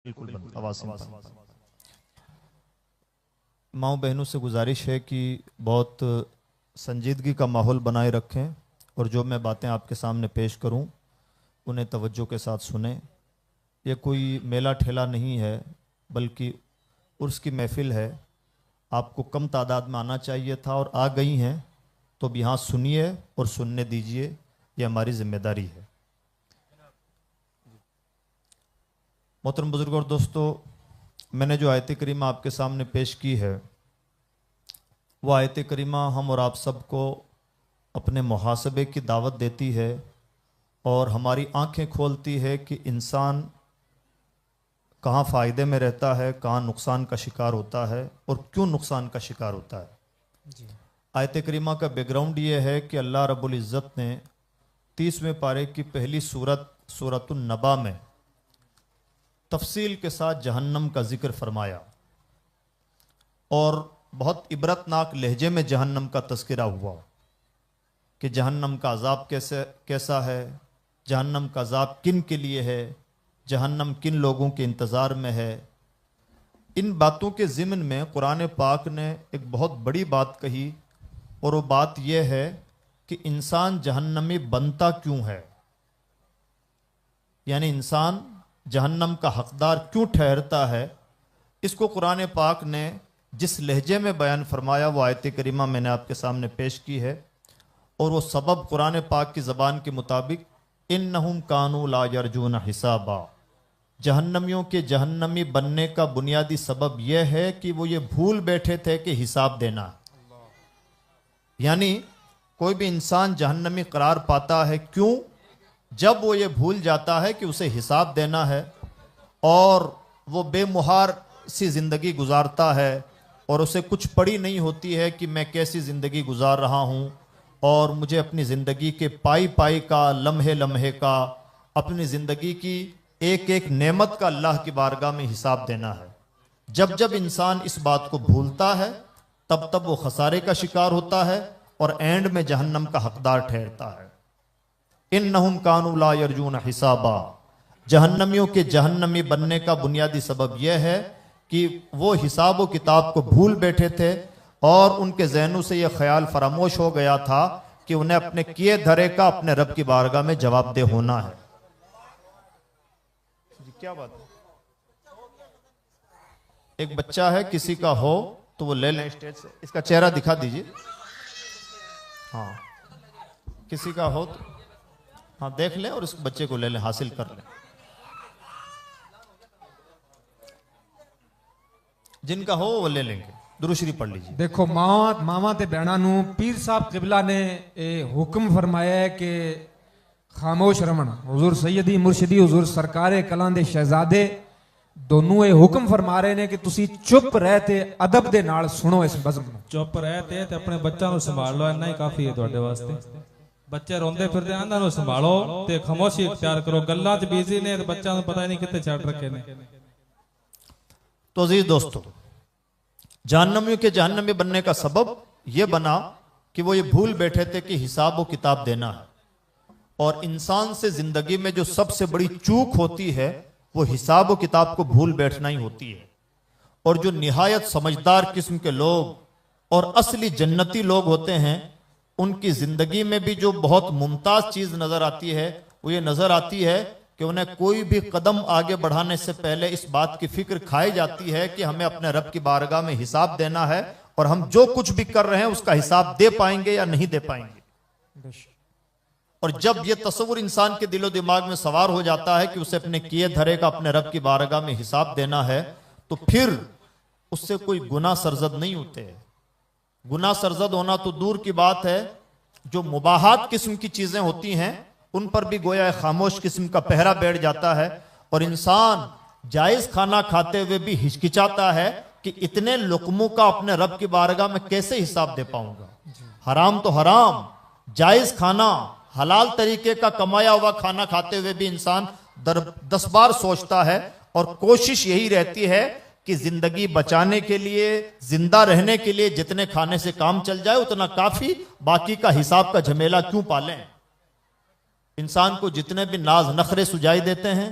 बिल्कुल आवाज़ माओ बहनों से गुजारिश है कि बहुत संजीदगी का माहौल बनाए रखें और जो मैं बातें आपके सामने पेश करूं उन्हें तवज्जो के साथ सुनें। यह कोई मेला ठेला नहीं है बल्कि उर्स की महफिल है। आपको कम तादाद में आना चाहिए था और आ गई हैं, तो अब यहाँ सुनिए और सुनने दीजिए, ये हमारी जिम्मेदारी है। मोहतरम बुजुर्ग और दोस्तों, मैंने जो आयत करीमा आपके सामने पेश की है वो आयत करीमा हम और आप सबको अपने मुहासबे की दावत देती है और हमारी आंखें खोलती है कि इंसान कहाँ फ़ायदे में रहता है, कहाँ नुकसान का शिकार होता है और क्यों नुकसान का शिकार होता है। आयत करीमा का बैकग्राउंड ये है कि अल्लाह रब्बुल इज़्ज़त ने 30वें पारे की पहली सूरतुन नबा में तफसील के साथ जहन्नम का जिक्र फरमाया और बहुत इबरतनाक लहजे में जहन्नम का तज़किरा हुआ कि जहन्नम का अज़ाब कैसा है, जहन्नम का अज़ाब किन के लिए है, जहन्नम किन लोगों के इंतज़ार में है। इन बातों के ज़िम्न में कुरान पाक ने एक बहुत बड़ी बात कही और वो बात यह है कि इंसान जहन्नमी बनता क्यों है, यानी इंसान जहन्नम का हकदार क्यों ठहरता है। इसको कुरान पाक ने जिस लहजे में बयान फरमाया वो आयत करीमा मैंने आपके सामने पेश की है और वो सबब कुरान पाक की ज़बान के मुताबिक इन्नहुम कानू ला यरजून हिसाबा, जहन्नमियों के जहन्नमी बनने का बुनियादी सबब यह है कि वो ये भूल बैठे थे कि हिसाब देना। यानी कोई भी इंसान जहन्नमी करार पाता है क्यों, जब वो ये भूल जाता है कि उसे हिसाब देना है और वो बेमुहार सी ज़िंदगी गुजारता है और उसे कुछ पड़ी नहीं होती है कि मैं कैसी ज़िंदगी गुजार रहा हूँ और मुझे अपनी ज़िंदगी के पाई पाई का, लम्हे लम्हे का, अपनी ज़िंदगी की एक एक नेमत का अल्लाह की बारगाह में हिसाब देना है। जब जब इंसान इस बात को भूलता है तब तब वो खसारे का शिकार होता है और एंड में जहन्नम का हकदार ठहरता है। इन्नहुम कानू ला यरजून हिसाबा, जहन्नमियों के जहन्नमी बनने का बुनियादी सबब यह है कि वो हिसाब व किताब को भूल बैठे थे और उनके ज़हनों से यह ख्याल फरामोश हो गया था कि उन्हें अपने किए धरे का अपने रब की बारगाह में जवाबदेह होना है। जी क्या बात है, एक बच्चा है किसी का हो तो वो ले लें स्टेज से, इसका चेहरा दिखा दीजिए। हाँ, किसी का हो तो हाँ देख लें और इस बच्चे को ले लें, हासिल कर लें। जिनका हो वो ले लेंगे, दुरूशरी पढ़ लीजिए। देखो मावा ते भैणा नू पीर साहब किबला ने हुक्म फरमाया है कि खामोश रमन। हुजूर सैयदी मुर्शिदी हुजूर सरकारे कलां दे शहजादे दोनों ये हुक्म फरमा रहे ने कि तुसी चुप रह ते अदब दे नाल सुनो इस बज़म नू। चुप रह ते अपने बच्चों को संभाल लो, इन्ना ही काफी है तुहाडे वास्ते। बच्चे रोंदे फिरदे आंदा नु संभालो ते खामोशी इख्तियार करो। गल्लां च बिजी ने ते बच्चों को पता ही नहीं कितने छड़ रखे ने। तो अजीज दोस्तों, जहन्नमियों के जहन्नमी बनने का सबब यह बना कि वो ये भूल बैठे थे कि हिसाब व किताब देना है और इंसान से जिंदगी में जो सबसे बड़ी चूक होती है वो हिसाब व किताब को भूल बैठना ही होती है। और जो निहायत समझदार किस्म के लोग और असली जन्नती लोग होते हैं उनकी जिंदगी में भी जो बहुत मुमताज चीज नजर आती है वो ये नजर आती है कि उन्हें कोई भी कदम आगे बढ़ाने से पहले इस बात की फिक्र खाई जाती है कि हमें अपने रब की बारगाह में हिसाब देना है और हम जो कुछ भी कर रहे हैं उसका हिसाब दे पाएंगे या नहीं दे पाएंगे। और जब यह तस्वुर इंसान के दिलो दिमाग में सवार हो जाता है कि उसे अपने किए धरे का अपने रब की बारगाह में हिसाब देना है तो फिर उससे कोई गुनाह सरजद नहीं होते। गुनाह सरजद होना तो दूर की बात है, जो मुबाहात किस्म की चीजें होती हैं उन पर भी गोया खामोश किस्म का पहरा बैठ जाता है और इंसान जायज खाना खाते हुए भी हिचकिचाता है कि इतने लुकमों का अपने रब की बारगाह में कैसे हिसाब दे पाऊंगा। हराम तो हराम, जायज खाना, हलाल तरीके का कमाया हुआ खाना खाते हुए भी इंसान 10 बार सोचता है और कोशिश यही रहती है कि जिंदगी बचाने के लिए, जिंदा रहने के लिए जितने खाने से काम चल जाए उतना काफी, बाकी का हिसाब का झमेला क्यों पालें। इंसान को जितने भी नाज नखरे सुझाई देते हैं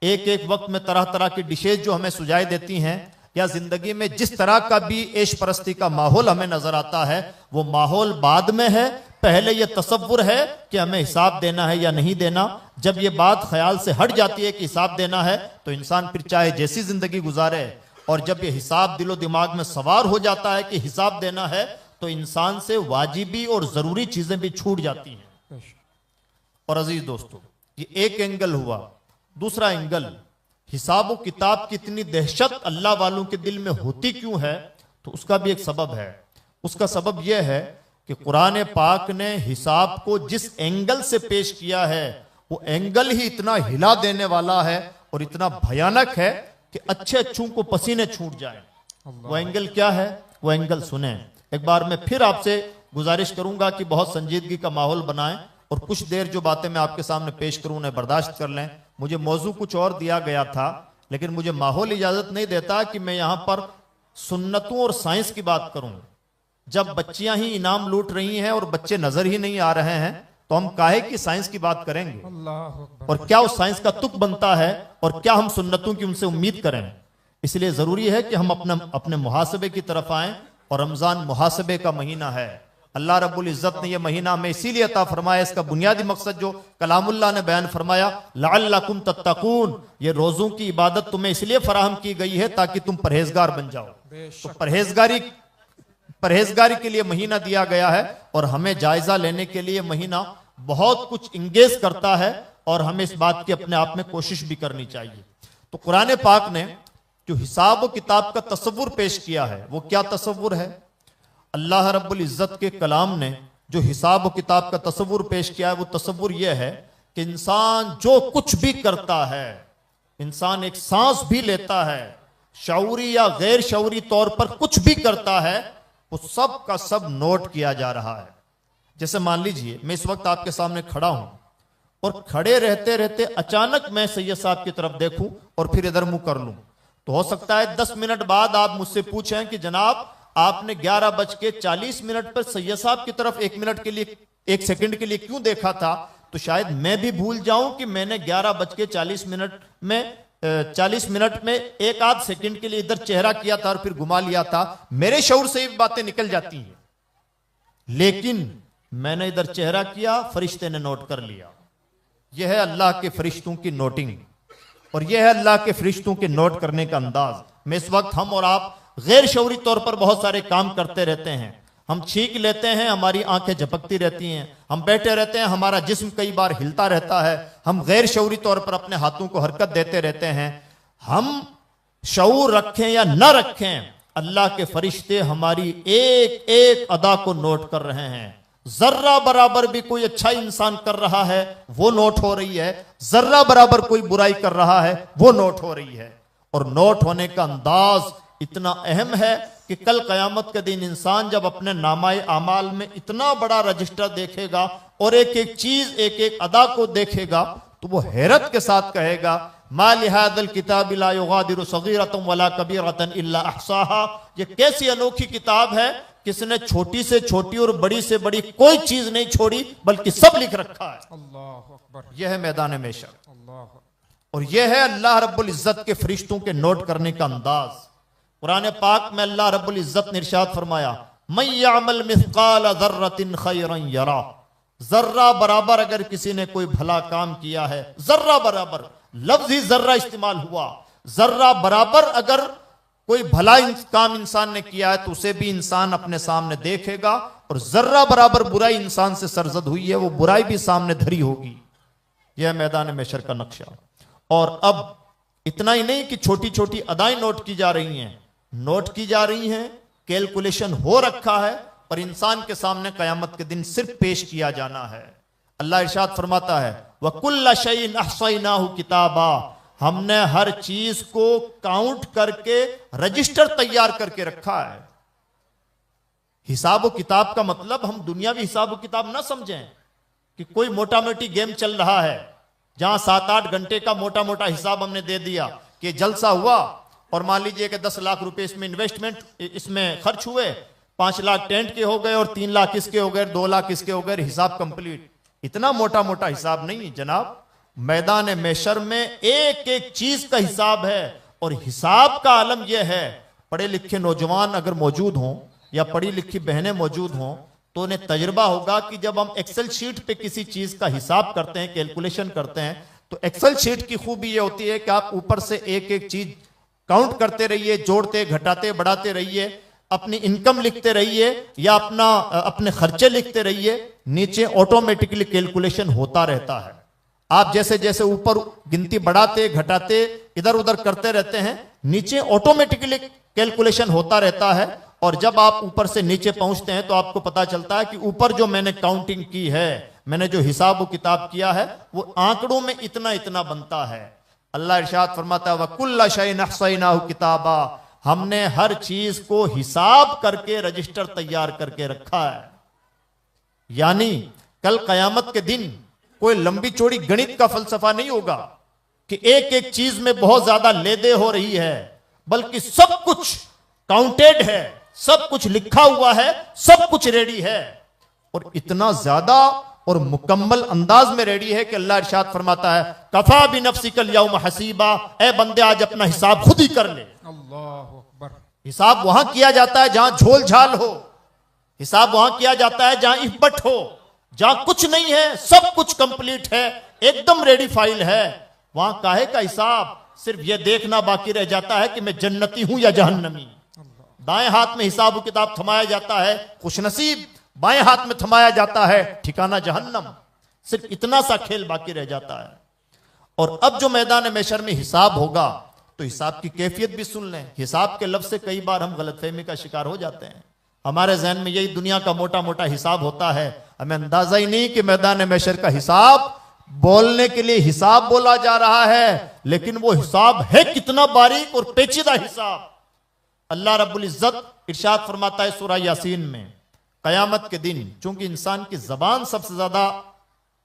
एक एक वक्त में तरह तरह की डिशेज जो हमें सुझाई देती हैं, या जिंदगी में जिस तरह का भी ऐश परस्ती का माहौल हमें नजर आता है, वो माहौल बाद में है। पहले ये तसव्वुर है कि हमें हिसाब देना है या नहीं देना। जब ये बात ख्याल से हट जाती है कि हिसाब देना है, तो इंसान फिर चाहे जैसी जिंदगी गुजारे, और जब ये हिसाब दिलो दिमाग में सवार हो जाता है कि हिसाब देना है, तो इंसान से वाजिबी और जरूरी चीजें भी छूट जाती हैं। और अजीज दोस्तों, ये एक एंगल हुआ। दूसरा एंगल, हिसाब व किताब की इतनी दहशत अल्लाह वालों के दिल में होती क्यों है, तो उसका भी एक सबब है। उसका सबब यह है कि कुरान पाक ने हिसाब को जिस एंगल से पेश किया है, वो एंगल ही इतना हिला देने वाला है और इतना भयानक है कि अच्छे अच्छों को पसीने छूट जाए। वो एंगल क्या है, वो एंगल सुने। एक बार मैं फिर आपसे गुजारिश करूंगा कि बहुत संजीदगी का माहौल बनाएं और कुछ देर जो बातें मैं आपके सामने पेश करूं उन्हें बर्दाश्त कर लें। मुझे मौजू कुछ और दिया गया था, लेकिन मुझे माहौल इजाजत नहीं देता कि मैं यहां पर सुन्नतों और साइंस की बात करूं। जब बच्चियां ही इनाम लूट रही हैं और बच्चे नजर ही नहीं आ रहे हैं, तो हम काहे की साइंस की बात करेंगे? और क्या उस साइंस का तुक बनता है, और क्या हम सुन्नतों की उनसे उम्मीद करें? इसलिए जरूरी है कि हम अपने मुहासबे की तरफ आएं, और रमजान मुहासबे का महीना है। अल्लाह रब्बुल इज्जत ने यह महीना हमें इसीलिए अता फरमाया, इसका बुनियादी मकसद जो कलामुल्लाह ने बयान फरमाया, लअल्लकुम तत्तकून, ये रोजों की इबादत तुम्हें इसलिए फराहम की गई है ताकि तुम परहेजगार बन जाओ। तो परहेजगारी के लिए महीना दिया गया है, और हमें जायजा लेने के लिए महीना बहुत कुछ इंगेज करता है, और हमें इस बात की अपने आप में कोशिश भी करनी चाहिए। तो कुरान पाक ने जो हिसाब व किताब का तसव्वुर पेश किया है, वो क्या तसव्वुर है? अल्लाह रब्बुल इज्जत के कलाम ने जो हिसाब व किताब का तसव्वुर पेश किया है, वो तसव्वुर यह है कि इंसान जो कुछ भी करता है, इंसान एक सांस भी लेता है, शऊरी या गैर शऊरी तौर पर कुछ भी करता है, वो सब का सब नोट किया जा रहा है। जैसे मान लीजिए मैं इस वक्त आपके सामने खड़ा हूं, और खड़े रहते रहते अचानक मैं सैयद साहब की तरफ देखूं और फिर इधर मुंह कर लूं, तो हो सकता है 10 मिनट बाद आप मुझसे पूछें कि जनाब आपने 11:40 पर सैयद साहब की तरफ 1 मिनट के लिए, 1 सेकंड के लिए क्यों देखा था? तो शायद मैं भी भूल जाऊं कि मैंने 11:40 में 40 मिनट में 1 आध सेकंड के लिए इधर चेहरा किया था और फिर घुमा लिया था। मेरे शऊर से ये बातें निकल जाती हैं, लेकिन मैंने इधर चेहरा किया, फरिश्ते ने नोट कर लिया। यह है अल्लाह के फरिश्तों की नोटिंग, और यह है अल्लाह के फरिश्तों के नोट करने का अंदाज। मैं इस वक्त, हम और आप गैर शऊरी तौर पर बहुत सारे काम करते रहते हैं। हम छींक लेते हैं, हमारी आंखें झपकती रहती हैं, हम बैठे रहते हैं, हमारा जिस्म कई बार हिलता रहता है, हम गैर शऊरी तौर पर अपने हाथों को हरकत देते रहते हैं। हम शऊर रखें या न रखें, अल्लाह के फरिश्ते हमारी एक एक अदा को नोट कर रहे हैं। जर्रा बराबर भी कोई अच्छा इंसान कर रहा है, वो नोट हो रही है। जर्रा बराबर कोई बुराई कर रहा है, वो नोट हो रही है। और नोट होने का अंदाज इतना अहम है कि कल कयामत के दिन इंसान जब अपने नामाए आमाल में इतना बड़ा रजिस्टर देखेगा और एक एक चीज, एक एक अदा को देखेगा, तो वो हैरत के साथ कहेगा, मा लिहादल किताब ला युगादिरु सगीरतन वला कबीरतन इल्ला अहसाहा। ये कैसी अनोखी किताब है, किसने छोटी से छोटी और बड़ी से बड़ी कोई चीज नहीं छोड़ी, बल्कि सब लिख रखा है। अल्लाह अकबर। यह है मैदान महशर, अल्लाह। और यह है अल्लाह रब्बुल इज्जत के फरिश्तों के नोट करने का अंदाज। कुरान पाक में अल्लाह रब्बुल इज्जत ने इरशाद फरमाया, मन यअमल मिस्काल ज़र्रतिन खैरन यरा। जर्रा बराबर अगर किसी ने कोई भला काम किया है, जर्रा बराबर, लफ्ज ही जर्रा इस्तेमाल हुआ, जर्रा बराबर अगर कोई भला काम इंसान ने किया है तो उसे भी इंसान अपने सामने देखेगा, और जर्रा बराबर बुराई इंसान से सरजद हुई है, वो बुराई भी सामने धरी होगी। यह मैदान महशर का नक्शा। और अब इतना ही नहीं कि छोटी छोटी अदाएं नोट की जा रही हैं, नोट की जा रही हैं, कैलकुलेशन हो रखा है, और इंसान के सामने कयामत के दिन सिर्फ पेश किया जाना है। अल्लाह इरशाद फरमाता है, वकुल्ल शैइन अहसैनाहु किताबा, हमने हर चीज को काउंट करके रजिस्टर तैयार करके रखा है। हिसाब व किताब का मतलब हम दुनियावी हिसाब व किताब ना समझें कि कोई मोटा मोटी गेम चल रहा है जहां 7-8 घंटे का मोटा मोटा हिसाब हमने दे दिया कि जलसा हुआ, और मान लीजिए कि 10 लाख रुपए इसमें इन्वेस्टमेंट, इसमें खर्च हुए, 5 लाख टेंट के हो गए और 3 लाख इसके हो गए, 2 लाख इसके हो गए, हिसाब कंप्लीट। इतना मोटा मोटा हिसाब नहीं जनाब। मैदान मैशर में एक एक चीज का हिसाब है। और हिसाब का आलम यह है, पढ़े लिखे नौजवान अगर मौजूद हों या पढ़ी लिखी बहनें मौजूद हों तो उन्हें तजुर्बा होगा कि जब हम एक्सेल शीट पे किसी चीज का हिसाब करते हैं, कैलकुलेशन करते हैं, तो एक्सेल शीट की खूबी यह होती है कि आप ऊपर से एक एक चीज काउंट करते रहिए, जोड़ते घटाते बढ़ाते रहिए, अपनी इनकम लिखते रहिए या अपने खर्चे लिखते रहिए, नीचे ऑटोमेटिकली कैलकुलेशन होता रहता है। आप जैसे जैसे ऊपर गिनती बढ़ाते घटाते इधर उधर करते रहते हैं, नीचे ऑटोमेटिकली कैलकुलेशन होता रहता है। और जब आप ऊपर से नीचे पहुंचते हैं तो आपको पता चलता है कि ऊपर जो मैंने काउंटिंग की है, मैंने जो हिसाब किताब किया है, वो आंकड़ों में इतना इतना बनता है। अल्लाह इरशाद फरमाता है वकुल्ला शैइन अहसैनाहु किताबा, हमने हर चीज को हिसाब करके रजिस्टर तैयार करके रखा है। यानी कल कयामत के दिन कोई लंबी चौड़ी गणित का फलसफा नहीं होगा कि एक एक चीज में बहुत ज्यादा लेदे हो रही है, बल्कि सब कुछ काउंटेड है, सब कुछ लिखा हुआ है, सब कुछ रेडी है। और इतना ज्यादा और मुकम्मल अंदाज में रेडी है कि अल्लाह इरशाद फरमाता है कफा भी नफ्सिकल यौम हसीबा, ए बंदे आज अपना हिसाब खुद ही कर ले। अल्लाहु अकबर। हिसाब वहां किया जाता है जहां झोल झाल हो, हिसाब वहां किया जाता है जहां इफ्बट हो, जहां कुछ नहीं है, सब कुछ कंप्लीट है, एकदम रेडी फाइल है। वहां काहे का हिसाब, सिर्फ यह देखना बाकी रह जाता है कि मैं जन्नती हूं या जहन्नमी। दाएं हाथ में हिसाब किताब थमाया जाता है खुशनसीब, बाएं हाथ में थमाया जाता है ठिकाना जहन्नम। सिर्फ इतना सा खेल बाकी रह जाता है। और अब जो मैदान मैशर में हिसाब होगा तो हिसाब की कैफियत भी सुन लें। हिसाब के लफ्ज से कई बार हम गलतफहमी का शिकार हो जाते हैं। हमारे जहन में यही दुनिया का मोटा मोटा हिसाब होता है, हमें अंदाजा ही नहीं कि मैदान मैशर का हिसाब बोलने के लिए हिसाब बोला जा रहा है, लेकिन वो हिसाब है कितना बारीक और पेचीदा हिसाब। अल्लाह रब्बुल इज्जत इरशाद फरमाता है सूरह यासीन में, कयामत के दिन चूंकि इंसान की जबान सबसे ज्यादा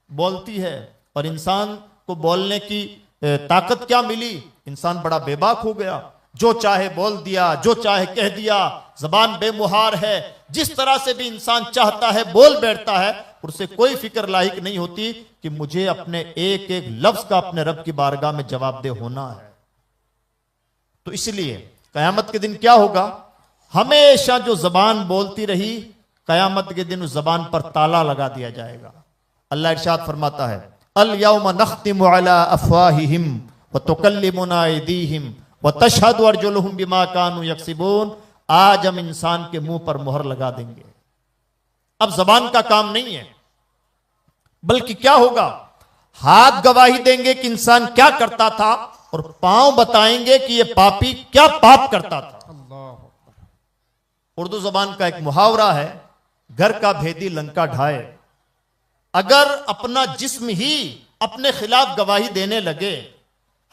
बोलती है और इंसान को बोलने की ताकत क्या मिली, इंसान बड़ा बेबाक हो गया, जो चाहे बोल दिया, जो चाहे कह दिया, जबान बेमुहार है, जिस तरह से भी इंसान चाहता है बोल बैठता है, उसे कोई फिक्र लायक नहीं होती कि मुझे अपने एक एक लफ्ज का अपने रब की बारगाह में जवाबदेह होना है। तो इसलिए कयामत के दिन क्या होगा, हमेशा जो जबान बोलती रही कयामत के दिन उस जबान पर ताला लगा दिया जाएगा। अल्लाह इरशाद फरमाता है अल यौम नख्तिमु अला अफवाहिहिम व तुकल्लिमुना अयदीहिम व तशहदु अर्जुलुहुम बिमा कानू यक्सिबून, आज हम इंसान के मुंह पर मोहर लगा देंगे। अब जबान का काम नहीं है, बल्कि क्या होगा, हाथ गवाही देंगे कि इंसान क्या करता था और पांव बताएंगे कि यह पापी क्या पाप करता था। उर्दू जबान का एक मुहावरा है, घर का भेदी लंका ढाए। अगर अपना जिस्म ही अपने खिलाफ गवाही देने लगे,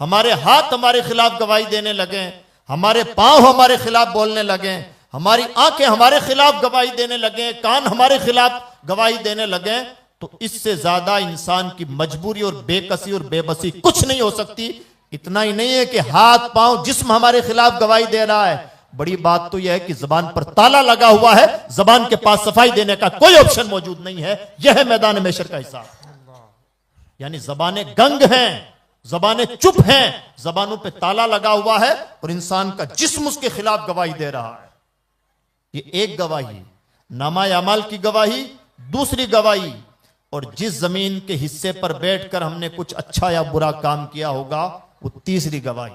हमारे हाथ हमारे खिलाफ गवाही देने लगे, हमारे पांव हमारे खिलाफ बोलने लगे, हमारी आंखें हमारे खिलाफ गवाही देने लगे, कान हमारे खिलाफ गवाही देने लगे, तो इससे ज्यादा इंसान की मजबूरी और बेकसी और बेबसी कुछ नहीं हो सकती। इतना ही नहीं है कि हाथ पांव जिस्म हमारे खिलाफ गवाही दे रहा है, बड़ी बात तो यह है कि जबान पर ताला लगा हुआ है, जबान के पास सफाई देने का कोई ऑप्शन मौजूद नहीं है। यह है मैदान मैशर का हिसाब। यानी जबानें गंग हैं, जबानें चुप हैं, जबानों पे ताला लगा हुआ है और इंसान का जिस्म उसके खिलाफ गवाही दे रहा है। ये एक गवाही, नामा अमाल की गवाही, दूसरी गवाही, और जिस जमीन के हिस्से पर बैठकर हमने कुछ अच्छा या बुरा काम किया होगा वो तीसरी गवाही।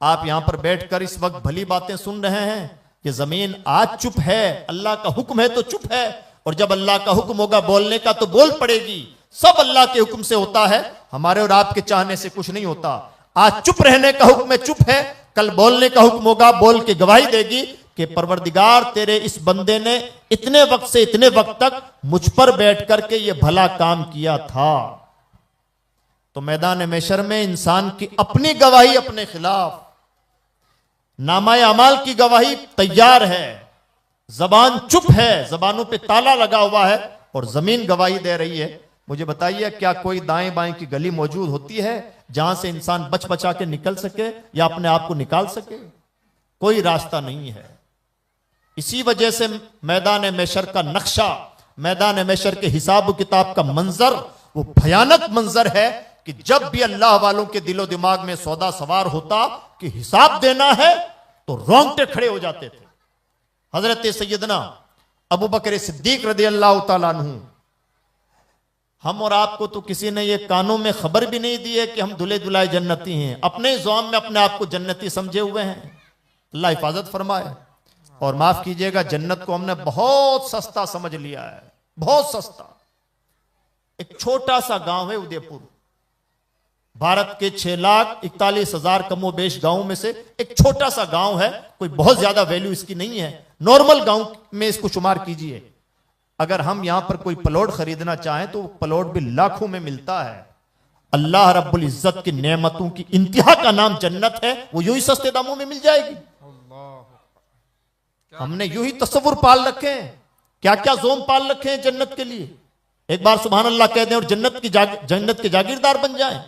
आप यहां पर बैठकर इस वक्त भली बातें सुन रहे हैं कि जमीन आज चुप है, अल्लाह का हुक्म है तो चुप है, और जब अल्लाह का हुक्म होगा बोलने का तो बोल पड़ेगी। सब अल्लाह के हुक्म से होता है, हमारे और आपके चाहने से कुछ नहीं होता। आज चुप रहने का हुक्म है, चुप है, कल बोलने का हुक्म होगा, बोल के गवाही देगी कि परवरदिगार तेरे इस बंदे ने इतने वक्त से इतने वक्त तक मुझ पर बैठ करके ये भला काम किया था। तो मैदान मैशर में इंसान की अपनी गवाही अपने खिलाफ, नामा अमाल की गवाही तैयार है, जबान चुप है, जबानों पे ताला लगा हुआ है और जमीन गवाही दे रही है। मुझे बताइए क्या कोई दाएं बाएं की गली मौजूद होती है जहां से इंसान बच बचा के निकल सके या अपने आप को निकाल सके? कोई रास्ता नहीं है। इसी वजह से मैदान मैशर का नक्शा, मैदान मैशर के हिसाब किताब का मंजर वो भयानक मंजर है कि जब भी अल्लाह वालों के दिलो दिमाग में सौदा सवार होता कि हिसाब देना है तो रोंगटे खड़े हो जाते थे। हजरत सैयदना अबू बकर सिद्दीक रदी अल्लाह तआला अन्हु, हम और आपको तो किसी ने ये कानों में खबर भी नहीं दी है कि हम दुल्हे दुल्हाए जन्नती हैं, अपने ज़ौम में अपने आप को जन्नती समझे हुए हैं। अल्लाह हिफाजत फरमाए। और माफ कीजिएगा, जन्नत को हमने बहुत सस्ता समझ लिया है, बहुत सस्ता। एक छोटा सा गांव है उदयपुर, भारत के 6,41,000 कमोबेश गांवों में से एक छोटा सा गांव है। कोई बहुत ज्यादा वैल्यू इसकी नहीं है, नॉर्मल गांव में इसको शुमार कीजिए। अगर हम यहां पर कोई प्लॉट खरीदना चाहें तो प्लॉट भी लाखों में मिलता है। अल्लाह रब्बुल इज्जत की नेमतों की इंतहा का नाम जन्नत है, वो यूं ही सस्ते दामों में मिल जाएगी। हमने यूं ही तस्वुर पाल रखे हैं, क्या क्या जोम पाल रखे हैं जन्नत के लिए। एक बार सुभान अल्लाह कह दें और जन्नत के जागीरदार बन जाएं।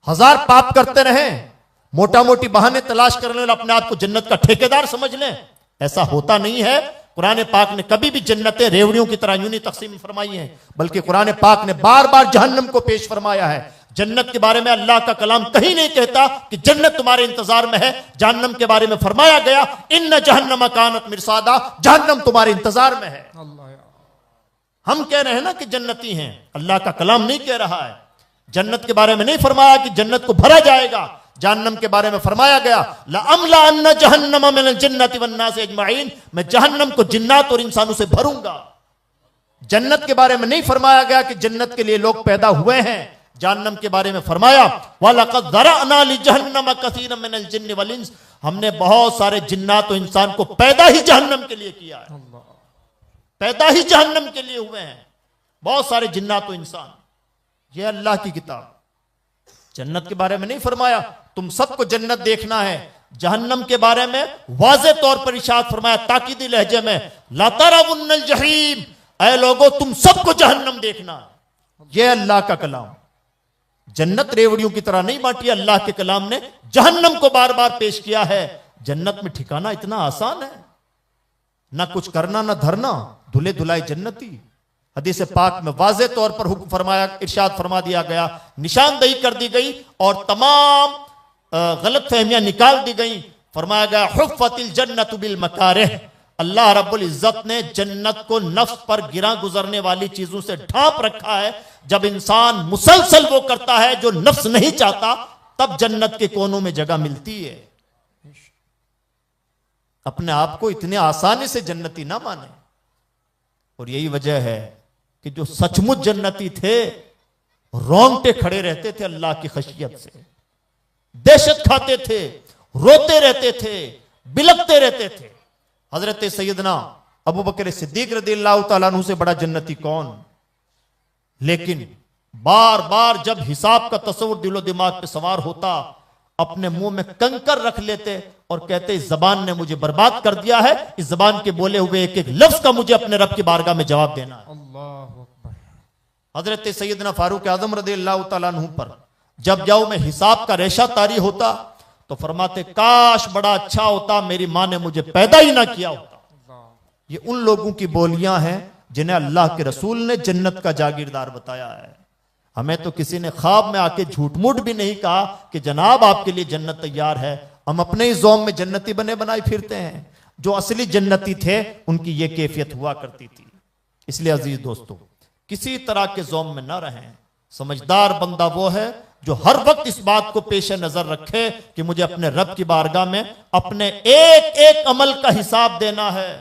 1000 पाप करते रहें, मोटा मोटी बहाने तलाश करने वाले अपने आप को जन्नत का ठेकेदार समझ लें, ऐसा होता नहीं है। कुरान पाक ने कभी भी जन्नतें रेवड़ियों की तरह यूं नहीं तकसीम फरमाई हैं, बल्कि कुरान पाक ने बार बार जहन्नम को पेश फरमाया है। जन्नत के बारे में अल्लाह का कलाम कहीं नहीं कहता कि जन्नत तुम्हारे इंतजार में है। जहन्नम के बारे में फरमाया गया इन्न जहन्नम कानत मिर्सादा, जहन्नम तुम्हारे इंतजार में है। हम कह रहे हैं ना कि जन्नती हैं, अल्लाह का कलाम नहीं कह रहा है। जन्नत के बारे में नहीं फरमाया कि जन्नत को भरा जाएगा। जहन्नम के बारे में फरमाया गया लअमला अन्ना जहन्नम मिनल जन्नति वन्नास अजमईन, मैं जहन्नम को जिन्नात और इंसानों से भरूंगा। जन्नत के बारे में नहीं फरमाया गया कि जन्नत के लिए लोग पैदा हुए हैं। जहन्नम के बारे में फरमाया वलक़द ज़रअना लिजहन्नम कसीरम मिनल जिन्न वल इंस, हमने बहुत सारे जिन्नात और इंसान को पैदा ही जहन्नम के लिए किया है, पैदा ही जहन्नम के लिए हुए हैं बहुत सारे जिन्नात और इंसान। यह अल्लाह की किताब। जन्नत के बारे में नहीं फरमाया तुम सबको जन्नत देखना है। जहन्नम के बारे में वाज़े तौर पर इरशाद फरमाया ताकीदी लहजे में ला तरवुन्नल जहीम, ऐ लोगों तुम सबको जहन्नम देखना। यह अल्लाह का कलाम। जन्नत रेवड़ियों की तरह नहीं बांटी, अल्लाह के कलाम ने जहन्नम को बार बार पेश किया है। जन्नत में ठिकाना इतना आसान है, ना कुछ करना ना धरना, दुल्हे दुल्हाए जन्नती। हदीस पाक में वाज़े तौर पर हुक्म फरमाया, इरशाद फरमा दिया गया, निशानदही कर दी गई और तमाम गलत फहमियां निकाल दी गई। फरमाया गया हुफ़्फ़तिल जन्नतु बिल मकारिह, अल्लाह रब्बुल इज्जत ने जन्नत को नफ्स पर गिरा गुजरने वाली चीजों से ढांप रखा है। जब इंसान मुसलसल वो करता है जो नफ्स नहीं चाहता, तब जन्नत के कोनों में जगह मिलती है। अपने आप को इतने आसानी से जन्नती ना माने। और यही वजह है कि जो सचमुच जन्नती थे रोंगटे खड़े रहते थे अल्लाह की खशियत से, दहशत खाते थे, रोते रहते थे, बिलखते रहते थे। हजरत सैयदना अबू बकर सिद्दीक रज़ियल्लाहु तआला अन्हु से बड़ा जन्नती कौन। लेकिन बार बार जब हिसाब का तस्वुर दिलो दिमाग पे सवार होता, अपने मुंह में कंकर रख लेते और कहते इस जबान ने मुझे बर्बाद कर दिया है, इस जबान के बोले हुए एक एक लफ्ज का मुझे अपने रब की बारगाह में जवाब देना है। हजरत सैयदना फारूक आजम रज़ियल्लाहु तआला अन्हु पर जब यौम हिसाब का रेशा तारी होता तो फरमाते काश बड़ा अच्छा होता मेरी मां ने मुझे पैदा ही ना किया होता। ये उन लोगों की बोलियां हैं जिन्हें अल्लाह के रसूल ने जन्नत का जागीरदार बताया है। हमें तो किसी ने ख्वाब में आके झूठ मूठ भी नहीं कहा कि जनाब आपके लिए जन्नत तैयार है। हम अपने ही ज़ौम में जन्नती बने बनाए फिरते हैं। जो असली जन्नती थे उनकी ये कैफियत हुआ करती थी। इसलिए अजीज दोस्तों, किसी तरह के ज़ौम में ना रहें। समझदार बंदा वो है जो हर वक्त इस बात को पेश नजर रखे कि मुझे अपने रब की बारगाह में अपने एक एक अमल का हिसाब देना है।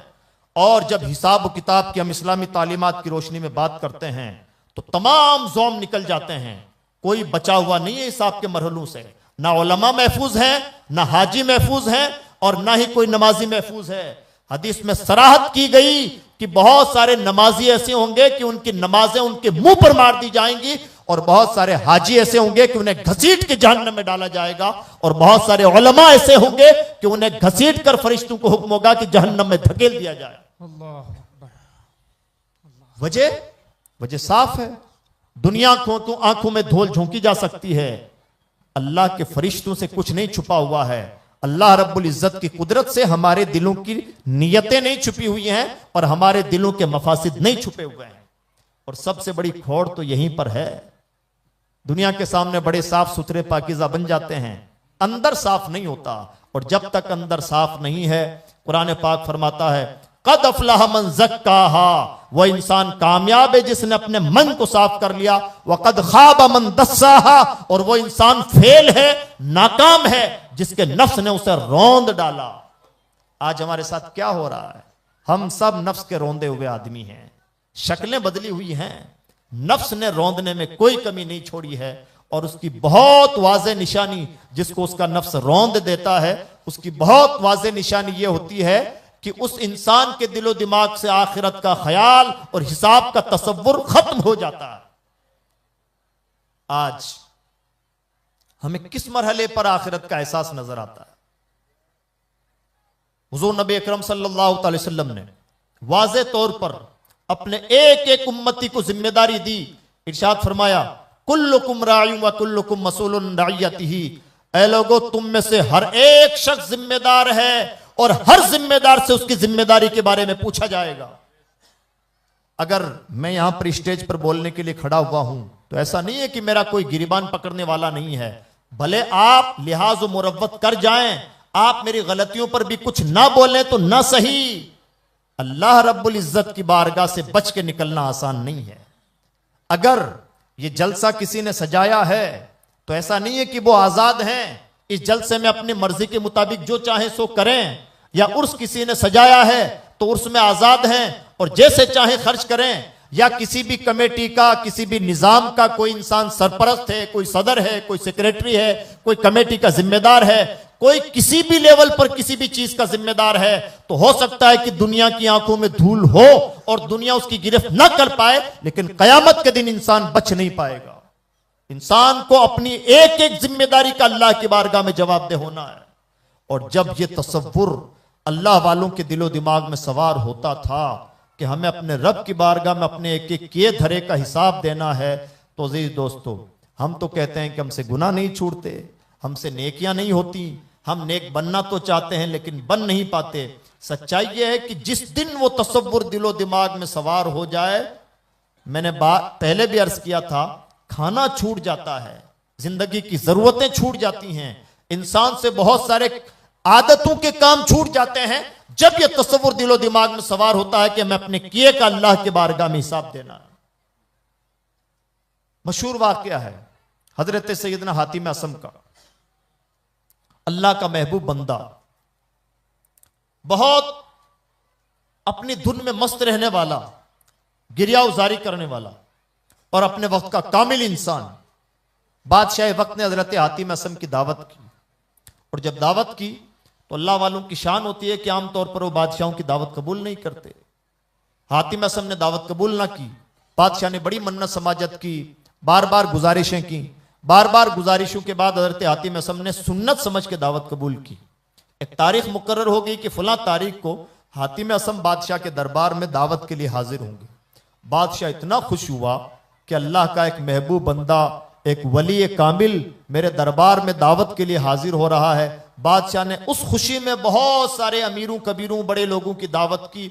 और जब हिसाब किताब की हम इस्लामी तालीमात की रोशनी में बात करते हैं तो तमाम ज़ौम निकल जाते हैं। कोई बचा हुआ नहीं है हिसाब के मरहलों से। ना उलमा महफूज हैं, ना हाजी महफूज हैं और ना ही कोई नमाजी महफूज है। हदीस में सराहत की गई कि बहुत सारे नमाजी ऐसे होंगे कि उनकी नमाजें उनके मुंह पर मार दी जाएंगी और बहुत सारे हाजी ऐसे होंगे कि उन्हें घसीट के जहन्नम में डाला जाएगा और बहुत सारे उलमा ऐसे होंगे कि उन्हें घसीट कर फरिश्तों को हुक्म होगा कि जहन्नम में धकेल दिया जाए। वजह साफ है। दुनिया को तो आंखों में धूल झोंकी जा सकती है, अल्लाह के फरिश्तों से कुछ नहीं छुपा हुआ है। अल्लाह रब्बुल इज्जत की कुदरत से हमारे दिलों की नियतें नहीं छुपी हुई हैं और हमारे दिलों के मफासिद नहीं छुपे हुए हैं। और सबसे बड़ी खोड़ तो यहीं पर है दुनिया के सामने बड़े साफ सुथरे पाकीज़ा बन जाते हैं, अंदर साफ नहीं होता। और जब तक अंदर साफ नहीं है, कुरान पाक फरमाता है कद अफलह मन ज़क्काहा, वह इंसान कामयाब है जिसने अपने मन को साफ कर लिया। वक़द खाब मन दस्साहा, और वो इंसान फेल है, नाकाम है जिसके नफ्स ने उसे रौंद डाला। आज हमारे साथ क्या हो रहा है? हम सब नफ्स के रौंदे हुए आदमी हैं, शक्लें बदली हुई हैं, नफ्स ने रौंदने में कोई कमी नहीं छोड़ी है। और उसकी बहुत वाज़ेह निशानी, जिसको उसका नफ्स रौंद देता है, उसकी बहुत वाज़ेह निशानी यह होती है कि उस इंसान के दिलो दिमाग से आखिरत का ख्याल और हिसाब का तसव्वुर खत्म हो जाता है। आज हमें किस मरहले पर आखिरत का एहसास नजर आता है? हुजूर नबी अकरम सल्लल्लाहु अलैहि वसल्लम ने वाज़ेह तौर पर अपने एक एक उम्मती को जिम्मेदारी दी। इरशाद फरमाया कुल्लुकुम राइयुन व कुल्लुकुम मसूलुन अन रइयतिही, ऐ लोगों तुम में से हर एक शख्स जिम्मेदार है और हर जिम्मेदार से उसकी जिम्मेदारी के बारे में पूछा जाएगा। अगर मैं यहां पर स्टेज पर बोलने के लिए खड़ा हुआ हूं तो ऐसा नहीं है कि मेरा कोई गिरबान पकड़ने वाला नहीं है। भले आप लिहाज मुरव्वत कर जाएं, आप मेरी गलतियों पर भी कुछ ना बोलें तो ना सही, अल्लाह रब्बुल इज्जत की बारगाह से बच के निकलना आसान नहीं है। अगर ये जलसा किसी ने सजाया है तो ऐसा नहीं है कि वो आजाद हैं, इस जलसे में अपनी मर्जी के मुताबिक जो चाहे सो करें। या उर्स किसी ने सजाया है तो उर्स में आजाद हैं और जैसे चाहे खर्च करें। या किसी भी कमेटी का, किसी भी निजाम का कोई इंसान सरपरस्त है, कोई सदर है, कोई सेक्रेटरी है, कोई कमेटी का जिम्मेदार है, कोई किसी भी लेवल पर किसी भी चीज का जिम्मेदार है, तो हो सकता है कि दुनिया की आंखों में धूल हो और दुनिया उसकी गिरफ्त न कर पाए, लेकिन कयामत के दिन इंसान बच नहीं पाएगा। इंसान को अपनी एक एक जिम्मेदारी का अल्लाह की बारगाह में जवाबदेह होना है। और जब यह तसव्वुर अल्लाह वालों के दिलो दिमाग में सवार होता था कि हमें अपने रब की बारगाह में अपने एक एक किए धरे का हिसाब देना है, तो अजीज दोस्तों, हम तो कहते हैं कि हमसे गुनाह नहीं छूटते, हमसे नेकियां नहीं होती, हम नेक बनना तो चाहते हैं लेकिन बन नहीं पाते। सच्चाई यह है कि जिस दिन वो तसव्वुर दिलो दिमाग में सवार हो जाए, मैंने बात पहले भी अर्ज किया था, खाना छूट जाता है, जिंदगी की जरूरतें छूट जाती हैं, इंसान से बहुत सारे आदतों के काम छूट जाते हैं, जब यह तसव्वुर दिलो दिमाग में सवार होता है कि मैं अपने किए का अल्लाह के बारगाह में हिसाब देना है। मशहूर वाकया है हजरत सैयदना हातिम असम का। अल्लाह का महबूब बंदा, बहुत अपनी धुन में मस्त रहने वाला, गिरिया उजारी करने वाला और अपने वक्त का कामिल इंसान। बादशाह वक्त ने हजरत हातिम असम की दावत की, और जब दावत की तो अल्लाह वालों की शान होती है कि आमतौर पर वो बादशाहों की दावत कबूल नहीं करते। हातिम असम ने दावत कबूल ना की। बादशाह ने बड़ी मन्नत समाजत की, बार बार गुजारिशें की। बार बार गुजारिशों के बाद हजरत हातिम असम ने सुन्नत समझ के दावत कबूल की। एक तारीख मुकर्रर हो गई कि फला तारीख को हातिम असम बादशाह के दरबार में दावत के लिए हाजिर होंगे। बादशाह इतना खुश हुआ कि अल्लाह का एक महबूब बंदा, एक वली कामिल मेरे दरबार में दावत के लिए हाजिर हो रहा है। बादशाह ने उस खुशी में बहुत सारे अमीरों कबीरों बड़े लोगों की दावत की।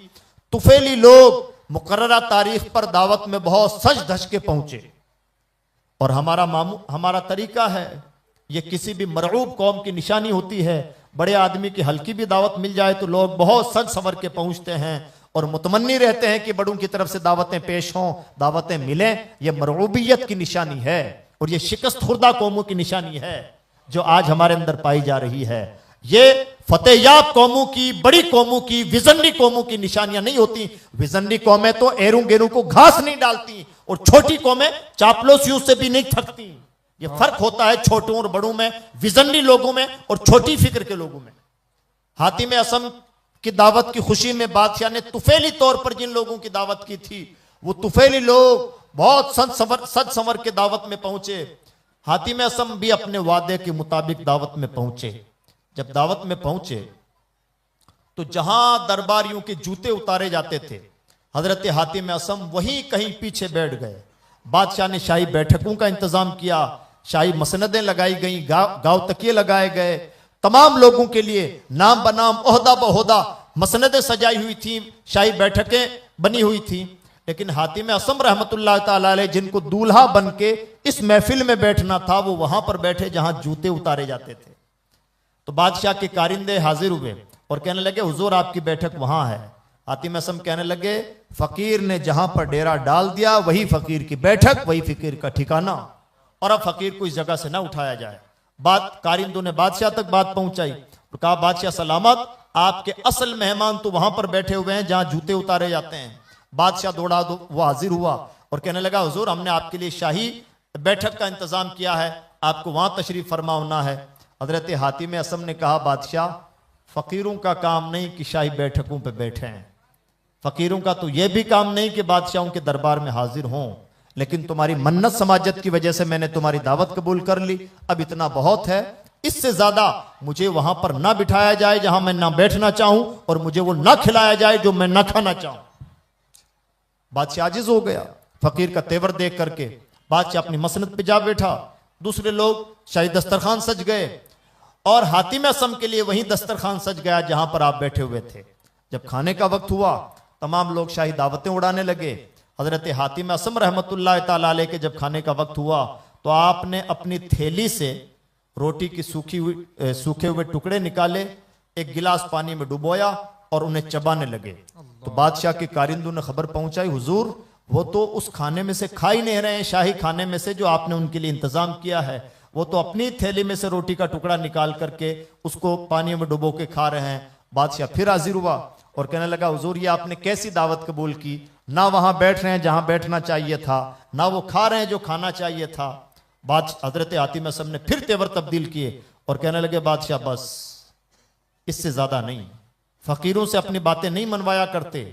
तुफैली लोग मुकर्ररा तारीख पर दावत में बहुत सज धज के पहुंचे। और हमारा तरीका है, यह किसी भी मरऊब कौम की निशानी होती है, बड़े आदमी की हल्की भी दावत मिल जाए तो लोग बहुत सज संवर के पहुंचते हैं और मुतमन्नी रहते हैं कि बड़ों की तरफ से दावतें पेश हों, दावतें मिलें। यह मरऊबियत की निशानी है और यह शिकस्त खुर्दा कौमों की निशानी है जो आज हमारे अंदर पाई जा रही है। ये फतेहयाब कौमों की, बड़ी कौमों की, विजनरी कौमों की निशानियां नहीं होती। विजनरी कौमें तो एरू गेरू को घास नहीं डालती और छोटी कौमें चापलूसियों से भी नहीं थकती। ये फर्क होता है छोटों और बड़ों में, विजनरी लोगों में और छोटी फिक्र के लोगों में। हातिम असम की दावत की खुशी में बादशाह ने तुफैली तौर पर जिन लोगों की दावत की थी, वो तुफैली लोग बहुत सज संवर के दावत में पहुंचे। हातिम असम भी अपने वादे के मुताबिक दावत में पहुंचे। जब दावत में पहुंचे तो जहां दरबारियों के जूते उतारे जाते थे, हजरत हातिम असम वहीं कहीं पीछे बैठ गए। बादशाह ने शाही बैठकों का इंतजाम किया, शाही मसनदें लगाई गई, गांव तकिए लगाए गए। तमाम लोगों के लिए नाम बनाम, ओहदा बहोदा मसनदें सजाई हुई थी, शाही बैठकें बनी हुई थी। लेकिन हातिम असम रहमतुल्लाह ताला अलैह जिनको दूल्हा बन के इस महफिल में बैठना था, वो वहां पर बैठे जहां जूते उतारे जाते थे। तो बादशाह के कारिंदे हाजिर हुए और कहने लगे हुजूर आपकी बैठक वहां है। हातिम असम कहने लगे फकीर ने जहां पर डेरा डाल दिया वही फकीर की बैठक, वही फकीर का ठिकाना, और अब फकीर को इस जगह से ना उठाया जाए। बात कारिंदों ने बादशाह तक बात पहुंचाई तो कहा बादशाह सलामत, आपके असल मेहमान तो वहां पर बैठे हुए हैं जहां जूते उतारे जाते हैं। बादशाह दौड़ा दो वो हाजिर हुआ और कहने लगा हुजूर हमने आपके लिए शाही बैठक का इंतजाम किया है, आपको वहां तशरीफ फरमा होना है। हजरत हातिम असम ने कहा बादशाह फकीरों का काम नहीं कि शाही बैठकों पर बैठे हैं, फकीरों का तो यह भी काम नहीं कि बादशाहों के दरबार में हाजिर हों, लेकिन तुम्हारी मन्नत समाजत की वजह से मैंने तुम्हारी दावत कबूल कर ली, अब इतना बहुत है, इससे ज्यादा मुझे वहां पर ना बिठाया जाए जहां मैं ना बैठना चाहूं और मुझे वो ना खिलाया जाए जो मैं ना खाना चाहूं। बादशाह आजिज हो गया फकीर का तेवर देख करके। बादशाह अपनी मसनद पे जा बैठा, दूसरे लोग शाही दस्तरखान सज गए और हातिम असम के लिए वही दस्तरखान सज गया जहां पर आप बैठे हुए थे। जब खाने का वक्त हुआ तमाम लोग शाही दावतें उड़ाने लगे। हजरत हातिम असम रहमतुल्लाह ताला अलैह के जब खाने का वक्त हुआ तो आपने अपनी थैली से रोटी की सूखे हुए टुकड़े निकाले, एक गिलास पानी में डुबोया और उन्हें चबाने लगे। तो बादशाह के कारिंदों ने खबर पहुंचाई हुजूर वो तो उस खाने में से खा ही नहीं रहे हैं, शाही खाने में से जो आपने उनके लिए इंतजाम किया है, वो तो अपनी थैली में से रोटी का टुकड़ा निकाल करके उसको पानी में डुबो के खा रहे हैं। बादशाह फिर हाजिर हुआ और कहने लगा हुजूर ये आपने कैसी दावत कबूल की, ना वहां बैठ रहे हैं जहां बैठना चाहिए था, ना वो खा रहे हैं जो खाना चाहिए था। हजरत हातिम असम ने फिर तेवर तब्दील किए और कहने लगे बादशाह बस इससे ज्यादा नहीं, फकीरों से अपनी बातें नहीं मनवाया करते,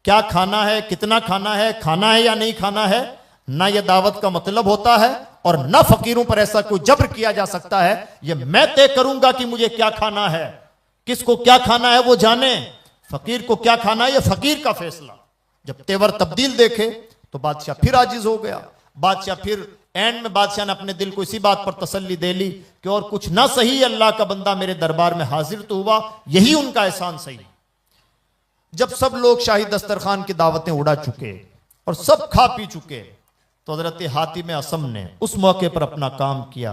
क्या खाना है, कितना खाना है या नहीं खाना है, ना यह दावत का मतलब होता है और ना फकीरों पर ऐसा कोई जबर किया जा सकता है। यह मैं तय करूंगा कि मुझे क्या खाना है, किसको क्या खाना है वो जाने, फकीर को क्या खाना है यह फकीर का फैसला। जब तेवर तब्दील देखे तो बादशाह फिर आजिज हो गया। बादशाह फिर एंड में बादशाह ने अपने दिल को इसी बात पर तसल्ली दे ली कि और कुछ ना सही, अल्लाह का बंदा मेरे दरबार में हाजिर तो हुआ, यही उनका एहसान सही। जब सब लोग शाही दस्तरखान की दावतें उड़ा चुके और सब खा पी चुके तो हजरत हातिम असम ने उस मौके पर अपना काम किया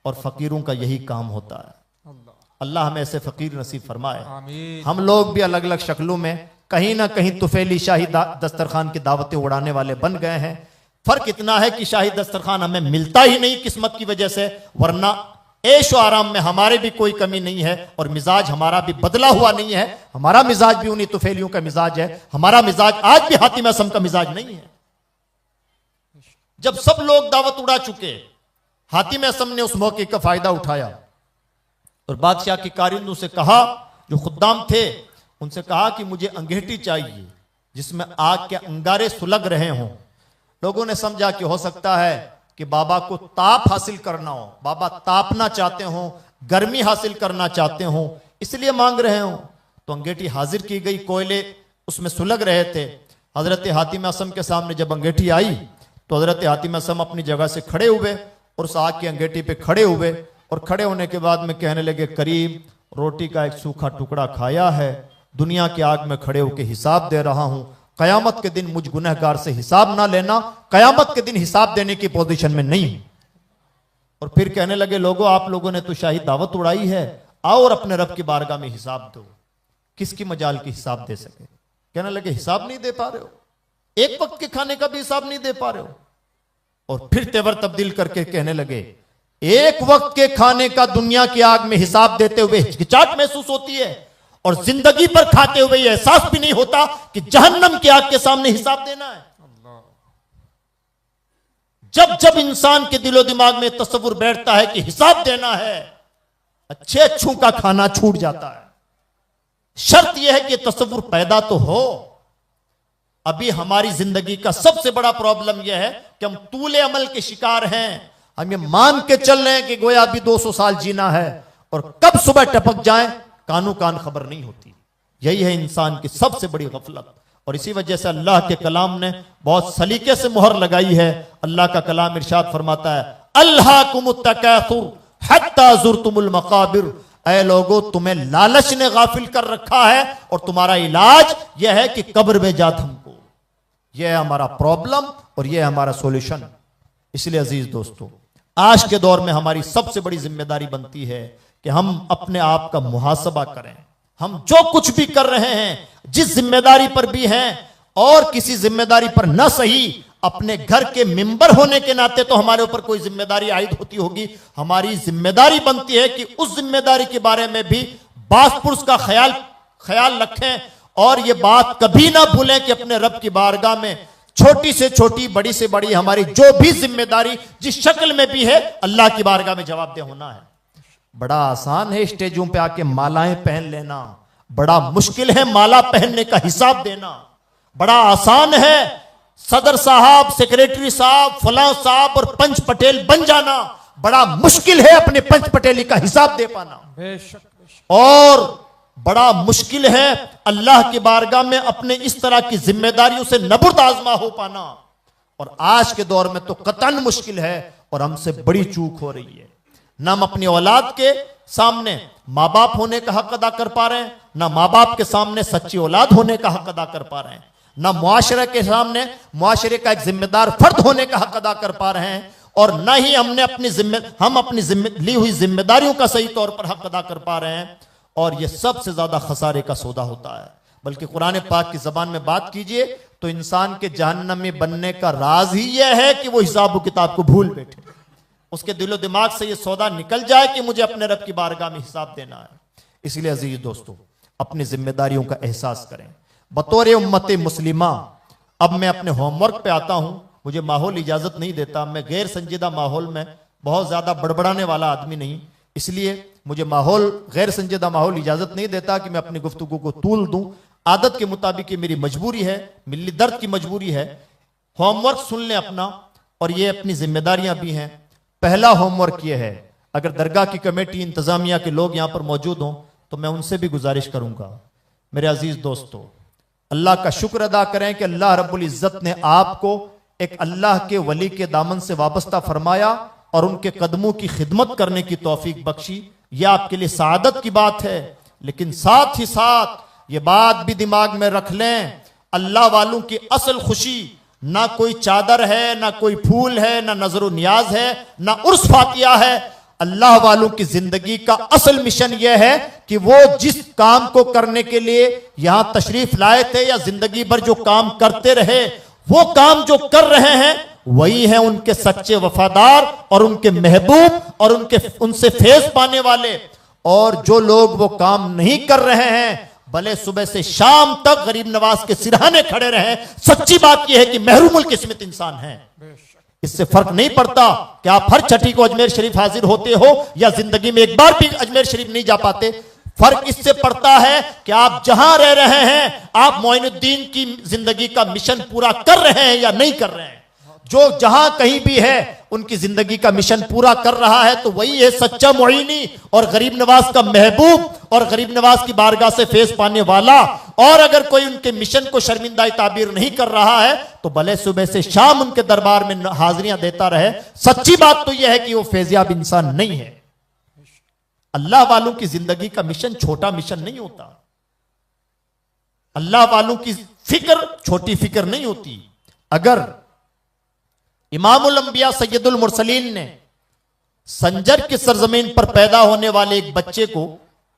और फकीरों का यही काम होता है। अल्लाह हमें ऐसे फकीर नसीब फरमाए। हम लोग भी अलग अलग शक्लों में कहीं ना कहीं तुफैली शाही दस्तरखान की दावतें उड़ाने वाले बन गए हैं। फर्क इतना है कि शाही दस्तरखान हमें मिलता ही नहीं किस्मत की वजह से, वरना ऐश व आराम में हमारे भी कोई कमी नहीं है और मिजाज हमारा भी बदला हुआ नहीं है। हमारा मिजाज भी उन्हीं तुफैलियों का मिजाज है, हमारा मिजाज आज भी हातिम असम का मिजाज नहीं है। जब सब लोग दावत उड़ा चुके, हातिम असम ने उस मौके का फायदा उठाया और बादशाह की कारिंदों से कहा, जो खुद्दाम थे उनसे कहा कि मुझे अंगीठी चाहिए जिसमें आग के अंगारे सुलग रहे हों। लोगों ने समझा कि हो सकता है कि बाबा को ताप हासिल करना हो, बाबा तापना चाहते हो, गर्मी हासिल करना चाहते हो, इसलिए मांग रहे हो। तो अंगीठी हाजिर की गई, कोयले उसमें सुलग रहे थे। हजरत हातिम असम के सामने जब अंगीठी आई तो हजरत हातिम असम अपनी जगह से खड़े हुए और उस आग की अंगीठी पे खड़े हुए और खड़े होने के बाद में कहने लगे, करीब रोटी का एक सूखा टुकड़ा खाया है, दुनिया की आग में खड़े होकर हिसाब दे रहा हूं, कयामत के दिन मुझ गुनहगार से हिसाब ना लेना, कयामत के दिन हिसाब देने की पोजीशन में नहीं। और फिर कहने लगे, लोगों आप लोगों ने तो शाही दावत उड़ाई है, आओ और अपने रब की बारगाह में हिसाब दो। किसकी मजाल की हिसाब दे सके? कहने लगे हिसाब नहीं दे पा रहे हो, एक वक्त के खाने का भी हिसाब नहीं दे पा रहे हो। और फिर तेवर तब्दील करके कहने लगे, एक वक्त के खाने का दुनिया की आग में हिसाब देते हुए हिचकिचाहट महसूस होती है और जिंदगी पर खाते हुए यह एहसास भी नहीं होता कि जहन्नम की आग के सामने हिसाब देना है। जब जब इंसान के दिलो दिमाग में तस्वुर बैठता है कि हिसाब देना है, अच्छे अच्छों का खाना छूट जाता है। शर्त यह है कि तस्वुर पैदा तो हो। अभी हमारी जिंदगी का सबसे बड़ा प्रॉब्लम यह है कि हम तूले अमल के शिकार हैं। हम ये मान के चल रहे हैं कि गोया अभी 200 साल जीना है और कब सुबह टपक जाए कानो कान खबर नहीं होती। यही है इंसान की सबसे बड़ी गफलत। और इसी वजह से अल्लाह के कलाम ने बहुत सलीके से मुहर लगाई है। अल्लाह का कलाम इरशाद फरमाता है, अल्हाकुमुत तकासुर हत्ता ज़ुरतुमुल मकाबिर। ऐ लोगों, तुम्हें लालच ने गाफिल कर रखा है और तुम्हारा इलाज यह है कि कब्र में जा थमको। यह है हमारा प्रॉब्लम और यह है हमारा सॉल्यूशन। इसलिए अजीज दोस्तों, आज के दौर में हमारी सबसे बड़ी जिम्मेदारी बनती है कि हम अपने आप का मुहासबा करें। हम जो कुछ भी कर रहे हैं, जिस जिम्मेदारी पर भी हैं, और किसी जिम्मेदारी पर न सही, अपने घर के मेंबर होने के नाते तो हमारे ऊपर कोई जिम्मेदारी आयद होती होगी। हमारी जिम्मेदारी बनती है कि उस जिम्मेदारी के बारे में भी बासपुरुष का ख्याल रखें, और ये बात कभी ना भूलें कि अपने रब की बारगाह में छोटी से छोटी, बड़ी से बड़ी हमारी जो भी जिम्मेदारी जिस शक्ल में भी है, अल्लाह की बारगाह में जवाबदेह होना है। बड़ा आसान है स्टेजों पे आके मालाएं पहन लेना, बड़ा मुश्किल है माला पहनने का हिसाब देना। बड़ा आसान है सदर साहब, सेक्रेटरी साहब, फलां साहब और पंच पटेल बन जाना, बड़ा मुश्किल है अपने पंच पटेली का हिसाब दे पाना। और बड़ा मुश्किल है अल्लाह की बारगाह में अपने इस तरह की जिम्मेदारियों से नबुर्द आजमा हो पाना। और आज के दौर में तो कतन मुश्किल है, और हमसे बड़ी चूक हो रही है। ना हम अपनी औलाद के सामने माँ बाप होने का हक अदा कर पा रहे हैं, ना माँ बाप के सामने सच्ची औलाद होने का हक अदा कर पा रहे हैं, ना मुआशरे के सामने मुआशरे का एक जिम्मेदार फर्द होने का हक अदा कर पा रहे हैं, और न ही हमने अपनी ली हुई जिम्मेदारियों का सही तौर पर हक अदा कर पा रहे हैं। और यह सबसे ज्यादा खसारे का सौदा होता है। बल्कि कुरान पाक की जबान में बात कीजिए तो इंसान के जहन्नमी बनने का राज ही यह है कि वो हिसाब किताब को भूल बैठे, उसके दिलो दिमाग से यह सौदा निकल जाए कि मुझे अपने रब की बारगाह में हिसाब देना है। इसलिए अजीज दोस्तों, अपनी जिम्मेदारियों का एहसास करें। बतौर उम्मत मुस्लिमा अब मैं अपने होमवर्क पे आता हूं। मुझे माहौल इजाजत नहीं देता, मैं गैर संजीदा माहौल में बहुत ज्यादा बड़बड़ाने वाला आदमी नहीं, इसलिए मुझे माहौल गैर संजीदा माहौल इजाजत नहीं देता कि मैं अपनी गुफ्तगू को तूल दूं। आदत के मुताबिक ये मेरी मजबूरी है, मिल्ली दर्द की मजबूरी है। होमवर्क सुन लें अपना, और ये अपनी जिम्मेदारियां भी हैं। पहला होमवर्क ये है, अगर दरगाह की कमेटी, इंतजामिया के लोग यहां पर मौजूद हों तो मैं उनसे भी गुजारिश करूंगा, मेरे अजीज दोस्तों, अल्लाह का शुक्र अदा करें कि अल्लाह रब्बुल इज्जत ने आपको एक अल्लाह के वली के दामन से वाबस्ता फरमाया और उनके कदमों की खिदमत करने की तौफीक बख्शी। यह आपके लिए सादत की बात है। लेकिन साथ ही साथ ये बात भी दिमाग में रख लें, अल्लाह वालों की असल खुशी ना कोई चादर है, ना कोई फूल है, ना नजर नियाज है, ना उर्स फातिया है। अल्लाह वालों की जिंदगी का असल मिशन यह है कि वो जिस काम को करने के लिए यहां तशरीफ लाए थे या जिंदगी भर जो काम करते रहे, वो काम जो कर रहे हैं वही है उनके सच्चे वफादार और उनके महबूब और उनसे फैज पाने वाले। और जो लोग वो काम नहीं कर रहे हैं, भले सुबह से शाम तक गरीब नवाज के सिरहाने खड़े रहे, सच्ची बात यह है कि महरूमुल किस्मत इंसान है। इससे फर्क नहीं पड़ता कि आप हर छठी को अजमेर शरीफ हाजिर होते हो या जिंदगी में एक बार भी अजमेर शरीफ नहीं जा पाते। फर्क इससे पड़ता है कि आप जहां रह रहे हैं, आप मोइनुद्दीन की जिंदगी का मिशन पूरा कर रहे हैं या नहीं कर रहे हैं। जो जहां कहीं भी है उनकी जिंदगी का मिशन पूरा कर रहा है तो वही है सच्चा मोइनी और गरीब नवाज का महबूब और गरीब नवाज की बारगाह से फैज पाने वाला। और अगर कोई उनके मिशन को शर्मिंदा ताबीर नहीं कर रहा है तो भले सुबह से शाम उनके दरबार में हाजिरियां देता रहे, सच्ची बात तो यह है कि वो फैजियाब इंसान नहीं है। अल्लाह वालों की जिंदगी का मिशन छोटा मिशन नहीं होता। अल्लाह वालों की फिक्र छोटी फिक्र नहीं होती। अगर इमामुल अंबिया सैयदुल मुरसलीन ने संजर की सरजमीन पर पैदा होने वाले एक बच्चे को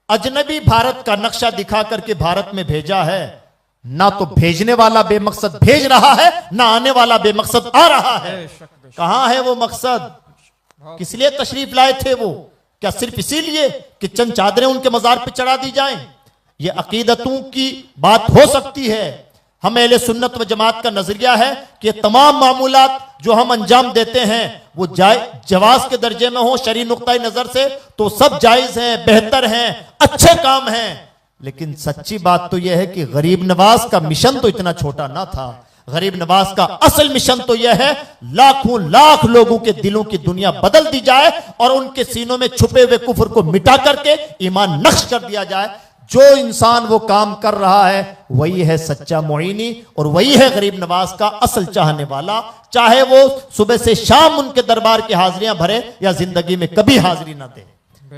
अजनबी भारत का नक्शा दिखा करके भारत में भेजा है, ना तो भेजने वाला बेमकसद भेज रहा है, ना आने वाला बेमकसद आ रहा है। कहां है वो मकसद? किस लिए तशरीफ लाए थे वो? क्या सिर्फ इसीलिए कि चंद चादरें उनके मजार पे चढ़ा दी जाएं? ये अकीदतों की बात हो सकती है। हम अहले सुन्नत व जमात का नजरिया है कि तमाम मामूलात जो हम अंजाम देते हैं वो जवाज के दर्जे में हो, शरई नुक्ताए नजर से तो सब जायज हैं, बेहतर हैं, अच्छे काम हैं। लेकिन सच्ची बात तो यह है कि गरीब नवाज का मिशन तो इतना छोटा ना था। गरीब नवाज का असल मिशन तो यह है लाखों लाख लोगों के दिलों की दुनिया बदल दी जाए और उनके सीनों में छुपे हुए कुफ्र को मिटा करके ईमान नक्श कर दिया जाए। जो इंसान वो काम कर रहा है वही है सच्चा मोइनी और वही है गरीब नवाज का असल चाहने वाला, चाहे वो सुबह से शाम उनके दरबार की हाजिरियां भरे या जिंदगी में कभी हाजिरी ना दे।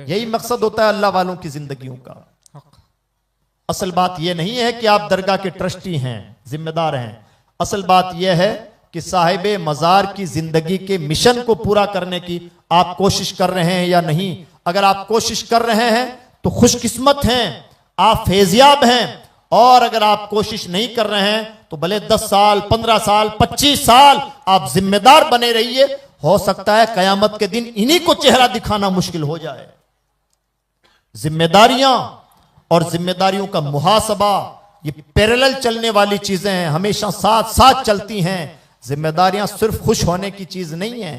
यही मकसद होता है अल्लाह वालों की जिंदगियों का। असल बात यह नहीं है कि आप दरगाह के ट्रस्टी हैं, जिम्मेदार हैं। असल बात यह है कि साहिबे मजार की जिंदगी के मिशन को पूरा करने की आप कोशिश कर रहे हैं या नहीं। अगर आप कोशिश कर रहे हैं तो खुशकिस्मत हैं, आप फैजियाब हैं। और अगर आप कोशिश नहीं कर रहे हैं तो भले 10 साल 15 साल 25 साल आप जिम्मेदार बने रहिए, हो सकता है कयामत के दिन इन्हीं को चेहरा दिखाना मुश्किल हो जाए। जिम्मेदारियां और जिम्मेदारियों का मुहासबा ये पैरेलल चलने वाली चीजें हैं, हमेशा साथ साथ चलती हैं। जिम्मेदारियां सिर्फ खुश होने की चीज नहीं है,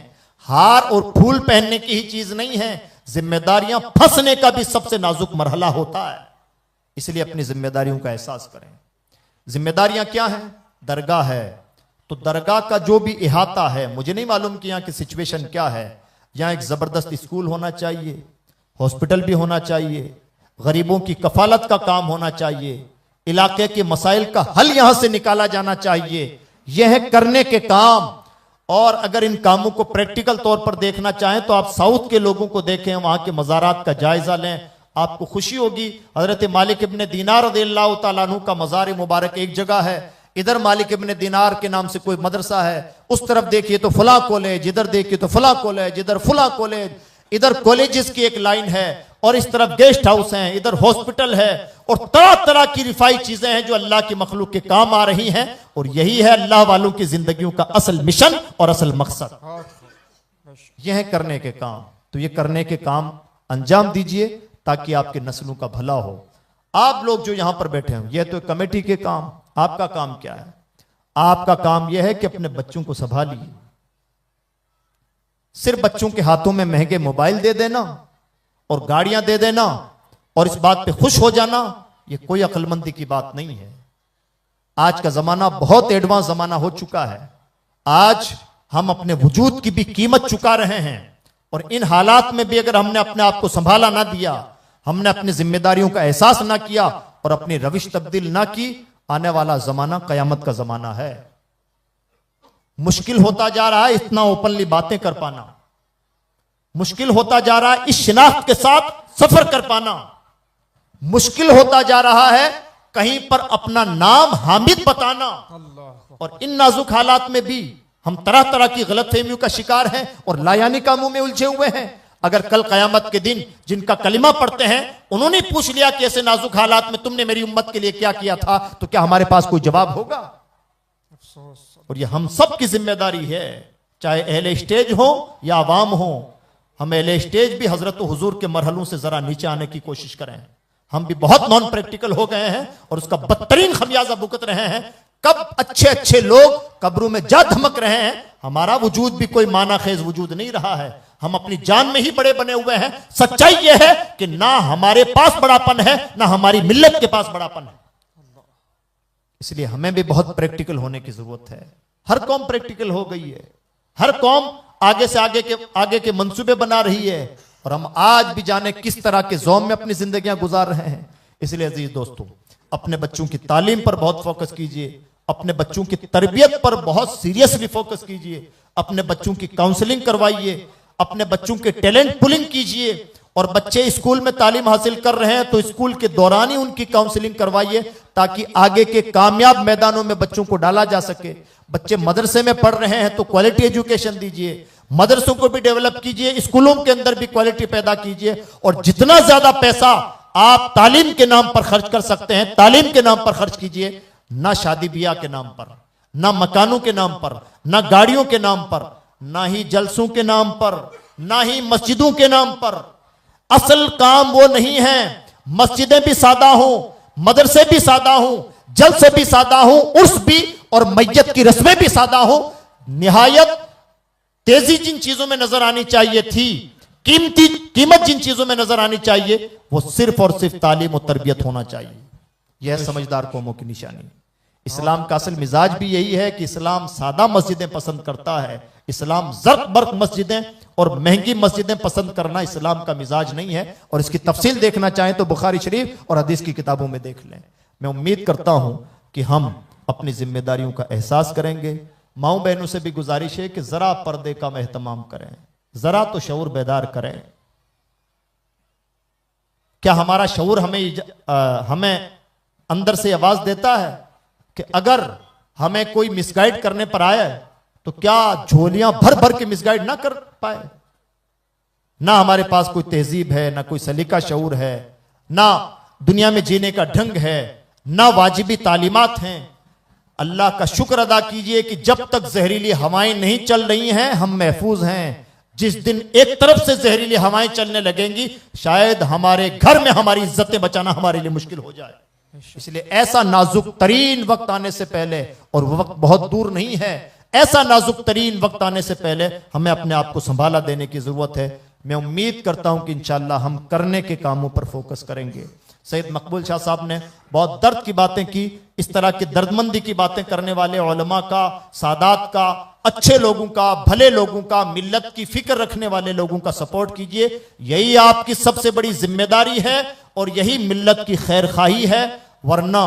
हार और फूल पहनने की ही चीज नहीं है। जिम्मेदारियां फंसने का भी सबसे नाजुक मरहला होता है। इसलिए अपनी जिम्मेदारियों का एहसास करें। जिम्मेदारियां क्या हैं? दरगाह है तो दरगाह का जो भी इहाता है, मुझे नहीं मालूम कि यहां की सिचुएशन क्या है। यहां एक जबरदस्त स्कूल होना चाहिए, हॉस्पिटल भी होना चाहिए, गरीबों की कफालत का काम होना चाहिए, इलाके के मसाइल का हल यहां से निकाला जाना चाहिए। यह है करने के काम। और अगर इन कामों को प्रैक्टिकल तौर पर देखना चाहें तो आप साउथ के लोगों को देखें, वहां के मज़ारात का जायजा लें, आपको खुशी होगी। हजरत मालिक इब्ने दीनार रज़ियल्लाहु तआला अन्हु का मज़ार मुबारक एक जगह है, इधर मालिक इब्ने दीनार के नाम से कोई मदरसा है, उस तरफ देखिए तो फला कॉलेज, इधर देखिए तो फला कॉलेज, इधर फला कॉलेज, इधर कॉलेजेस की एक लाइन है, और इस तरफ गेस्ट हाउस हैं, इधर हॉस्पिटल है, और तरह तरह की रिफाई चीजें हैं जो अल्लाह की मखलूक के काम आ रही हैं। और यही है अल्लाह वालों की जिंदगियों का असल मिशन और असल मकसद, यह है करने के काम। तो ये करने के काम अंजाम दीजिए ताकि आपके नस्लों का भला हो। आप लोग जो यहां पर बैठे हैं, यह तो कमेटी के काम, आपका काम क्या है? आपका काम यह है कि अपने बच्चों को संभालिए। सिर्फ बच्चों के हाथों में महंगे मोबाइल दे देना और गाड़ियां दे देना और इस बात पे खुश हो जाना, यह कोई अक्लमंदी की बात नहीं है। आज का जमाना बहुत एडवांस जमाना हो चुका है। आज हम अपने वजूद की भी कीमत चुका रहे हैं, और इन हालात में भी अगर हमने अपने आप को संभाला ना दिया, हमने अपनी जिम्मेदारियों का एहसास ना किया और अपनी रविश तब्दील ना की, आने वाला जमाना कयामत का जमाना है। मुश्किल होता जा रहा है इतना ओपनली बातें कर पाना, मुश्किल होता जा रहा है इस शिनाख्त के साथ सफर कर पाना, मुश्किल होता जा रहा है कहीं पर अपना नाम हामिद बताना। और इन नाजुक हालात में भी हम तरह तरह की गलतफहमियों का शिकार हैं और लायानी कामों में उलझे हुए हैं। अगर कल कयामत के दिन जिनका कलिमा पढ़ते हैं उन्होंने पूछ लिया कि ऐसे नाजुक हालात में तुमने मेरी उम्मत के लिए क्या किया था, तो क्या हमारे पास कोई जवाब होगा? और ये हम सब की जिम्मेदारी है, चाहे अहले स्टेज हो या आवाम हो। हम अहले स्टेज भी हजरत हुजूर के मरहलों से जरा नीचे आने की कोशिश करें। हम भी बहुत नॉन प्रैक्टिकल हो गए हैं और उसका बदतरीन खमियाजा भुगत रहे हैं। कब अच्छे अच्छे लोग कब्रों में जा धमक रहे हैं, हमारा वजूद भी कोई माना खेज वजूद नहीं रहा है। हम अपनी जान में ही बड़े बने हुए हैं। सच्चाई यह है कि ना हमारे पास बड़ापन है, ना हमारी मिल्लत के पास बड़ापन है। इसलिए हमें भी बहुत प्रैक्टिकल होने की जरूरत है। हर कौम प्रैक्टिकल हो गई है, हर कौम आगे से आगे के मंसूबे बना रही है, और हम आज भी जाने किस तरह के ज़ौम में अपनी जिंदगियां गुजार रहे हैं। इसलिए अजीज दोस्तों, अपने बच्चों की तालीम पर बहुत फोकस कीजिए, अपने बच्चों की तरबियत पर बहुत सीरियसली फोकस कीजिए, अपने बच्चों की काउंसलिंग करवाइए, अपने बच्चों के टैलेंट पुलिंग कीजिए। और बच्चे स्कूल में तालीम हासिल कर रहे हैं तो स्कूल के दौरान ही उनकी काउंसलिंग करवाइए, ताकि आगे के कामयाब मैदानों में बच्चों को डाला जा सके। बच्चे मदरसे में पढ़ रहे हैं तो क्वालिटी एजुकेशन दीजिए, मदरसों को भी डेवलप कीजिए, स्कूलों के अंदर भी क्वालिटी पैदा कीजिए। और जितना ज्यादा पैसा आप तालीम के नाम पर खर्च कर सकते हैं, तालीम के नाम पर खर्च कीजिए, ना शादी ब्याह के नाम पर, ना मकानों के नाम पर, ना गाड़ियों के नाम पर, ना ही जलसों के नाम पर, ना ही मस्जिदों के नाम पर। असल काम वो नहीं है। मस्जिदें भी सादा हो, मदरसे भी सादा हो, जलसे भी सादा हो, उर्स भी और मैयत की रस्में भी सादा हो। निहायत तेजी जिन चीजों में नजर आनी चाहिए थी, कीमत जिन चीजों में नजर आनी चाहिए, वो सिर्फ और सिर्फ तालीम और तरबियत होना चाहिए। यह समझदार कौमों की निशानी। इस्लाम का असल मिजाज भी यही है कि इस्लाम सादा मस्जिदें पसंद करता है। इस्लाम जर्क बर्क मस्जिदें और महंगी मस्जिदें पसंद करना इस्लाम का मिजाज नहीं है। और इसकी तफसील देखना चाहें तो बुखारी शरीफ और हदीस की किताबों में देख लें। मैं उम्मीद करता हूं कि हम अपनी जिम्मेदारियों का एहसास करेंगे। माओ बहनों से भी गुजारिश है कि जरा पर्दे का एहतमाम करें, जरा तो शऊर बेदार करें। क्या हमारा शऊर हमें अंदर से आवाज देता है कि अगर हमें कोई मिसगाइड करने पर आया है तो क्या झोलियां भर भर के मिसगाइड ना कर पाए? ना हमारे पास कोई तहजीब है, ना कोई सलीका शऊर है, ना दुनिया में जीने का ढंग है, ना वाजिबी तालीमात हैं। अल्लाह का शुक्र अदा कीजिए कि जब तक जहरीली हवाएं नहीं चल रही हैं हम महफूज हैं। जिस दिन एक तरफ से जहरीली हवाएं चलने लगेंगी शायद हमारे घर में हमारी इज्जतें बचाना हमारे लिए मुश्किल हो जाए। इसलिए ऐसा नाजुक तरीन वक्त आने से पहले, और वो वक्त बहुत दूर नहीं है, ऐसा नाजुक तरीन वक्त आने से पहले हमें अपने आप को संभाला देने की जरूरत है। मैं उम्मीद करता हूं कि इंशाअल्लाह हम करने के कामों पर फोकस करेंगे। सैयद मकबूल शाह साहब ने बहुत दर्द की बातें की। इस तरह की दर्दमंदी की बातें करने वाले उलमा का, सादात का, अच्छे लोगों का, भले लोगों का, मिल्लत की फिक्र रखने वाले लोगों का सपोर्ट कीजिए। यही आपकी सबसे बड़ी जिम्मेदारी है और यही मिल्लत की खैर खाही है। वरना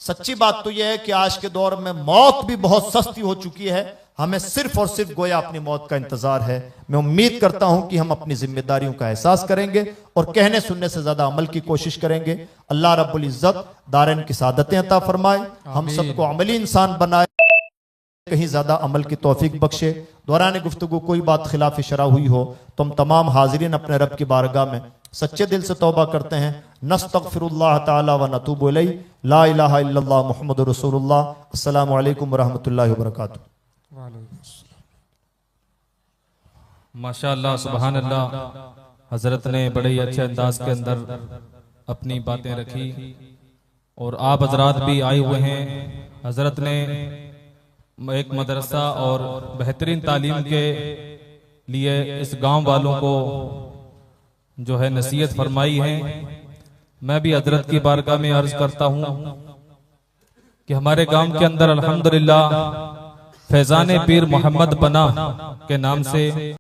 सच्ची बात तो यह है कि आज के दौर में मौत भी बहुत सस्ती हो चुकी है। हमें सिर्फ और सिर्फ गोया अपनी मौत का इंतजार है। मैं उम्मीद करता हूं कि हम अपनी जिम्मेदारियों का एहसास करेंगे और कहने सुनने से ज्यादा अमल की कोशिश करेंगे। अल्लाह रब्बुल इज्जत दारैन की सादतें अता फरमाए, हम सबको अमली इंसान बनाए, कहीं ज्यादा अमल की तौफीक बख्शे। दौरान गुफ्तगू कोई बात खिलाफ शरा हुई हो तो हम तमाम हाजिरीन अपने रब की बारगाह में सच्चे दिल से तौबा करते हैं। नस्तगफिरुल्लाह ताला व नतूबु इलैहि, ला इलाहा इल्लल्लाह मुहम्मदुर रसूलुल्लाह। अस्सलामु अलैकुम व रहमतुल्लाहि व बरकातुहू। माशाअल्लाह, सुभान अल्लाह। हजरत ने बड़े ही अच्छे अंदाज के अंदर अपनी बातें रखी और आप हजरात भी आए हुए हैं। हजरत ने एक मदरसा और बेहतरीन तालीम के लिए इस गांव वालों को जो है नसीहत फरमाई है। मैं भी हजरत की बारगाह में अर्ज करता हूं कि हमारे गांव के अंदर अल्हम्दुलिल्लाह फैजान पीर मोहम्मद बना के नाम से